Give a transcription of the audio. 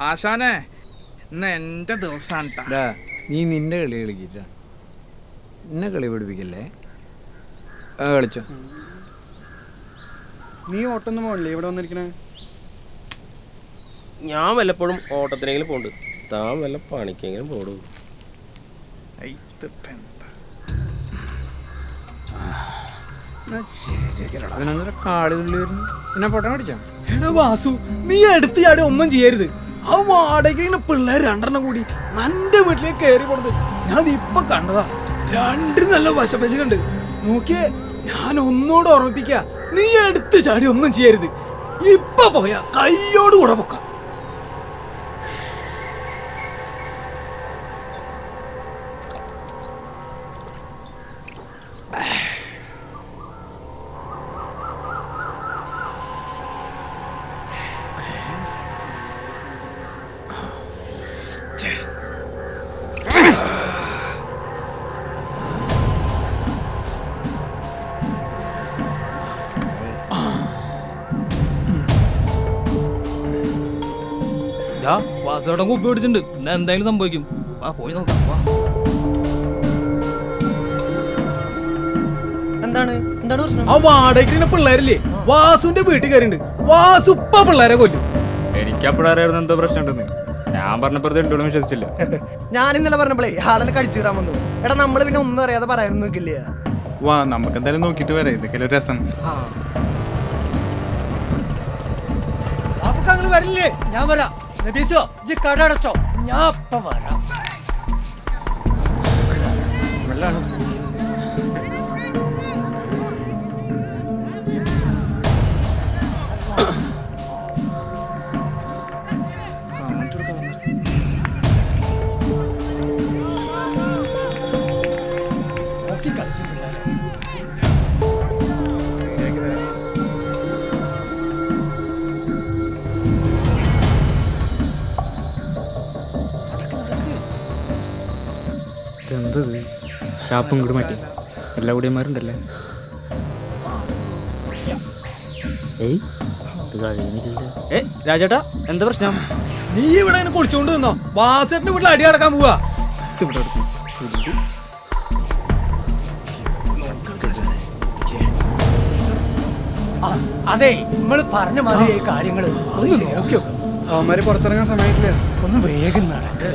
ആശാനെ ഇന്ന് എന്റെ ദിവസാണ്. നീ നിന്റെ കളി കളിക്കില്ല, എന്നെ കളി പഠിപ്പിക്കല്ലേ. കളിച്ചോ. നീ ഓട്ടൊന്നും പോകണില്ലേ ഇവിടെ വന്നിരിക്കണേ? ഞാൻ വല്ലപ്പോഴും ഓട്ടത്തിനെങ്കിലും പോണ്ട്, താൻ വല്ല പണിക്കെങ്കിലും പോടൂ. പിന്നെ പൊട്ടം അടിച്ചോ. എടാ വാസു, നീ എടുത്ത് ചാടി ഒന്നും ചെയ്യരുത്. ആ വാടകയ്ക്ക് പിള്ളേർ രണ്ടെണ്ണം കൂടി നന്റെ വീട്ടിലേക്ക് കയറി കൊടുത്ത് ഞാൻ ഇപ്പൊ കണ്ടതാ. രണ്ടും നല്ല വശപ്പശ കണ്ട് നോക്കിയേ. ഞാൻ ഒന്നോട് ഓർമ്മിപ്പിക്ക, നീ എടുത്ത് ചാടി ഒന്നും ചെയ്യരുത്. ഇപ്പൊ പോയാ കയ്യോട് കൂടെ പൊക്ക. വാസോടെ കുപ്പി പിടിച്ചിട്ടുണ്ട്. ഇന്ന് എന്തെങ്കിലും സംഭവിക്കും. ആ പോയി നോക്കാം. എന്താണ് പ്രശ്നം? ആ വാടകയ്ക്ക് പിള്ളേരില്ലേ വാസുവിന്റെ വീട്ടിൽ കയറിണ്ട്. വാസു ഇപ്പൊ പിള്ളേരെ കൊല്ലും. എനിക്ക് അപ്പോഴറിയായിരുന്നു എന്തോ പ്രശ്നം ഉണ്ടെന്ന്. ഞാൻ പറഞ്ഞപ്പോ രണ്ടോളം വിശ്വസിച്ചില്ല. ഞാൻ ഇന്നലെ പറഞ്ഞപ്പോഴേ ആളെ കടിച്ചു കയറാൻ വന്നു. എടാ നമ്മള് പിന്നെ ഒന്നും അറിയാതെ പറയാനൊന്നും നിൽക്കില്ല. വാ നമുക്ക് എന്തായാലും നോക്കിട്ട് വരാം. ഇതൊക്കെ രസം. വരില്ലേ? ഞാൻ വരാം. കട അടച്ചോ, ഞാൻ ഇപ്പൊ വരാം. എന്തത് ഷാപ്പും കൂടി മാറ്റി എല്ലാ കൂടിയന്മാരുണ്ടല്ലേ. രാജേട്ടാ എന്താ പ്രശ്നം? നീ ഇവിടെ കുളിച്ചോണ്ട് നിന്നോ? വാസേട്ടന്റെ വീട്ടിൽ അടി അടക്കാൻ പോവാ. അതെ, നമ്മള് പറഞ്ഞ മാതിരി കാര്യങ്ങള് അവന്മാര് പുറത്തിറങ്ങാൻ സമയത്തില്ല. ഒന്ന് വേഗം നടക്കുക.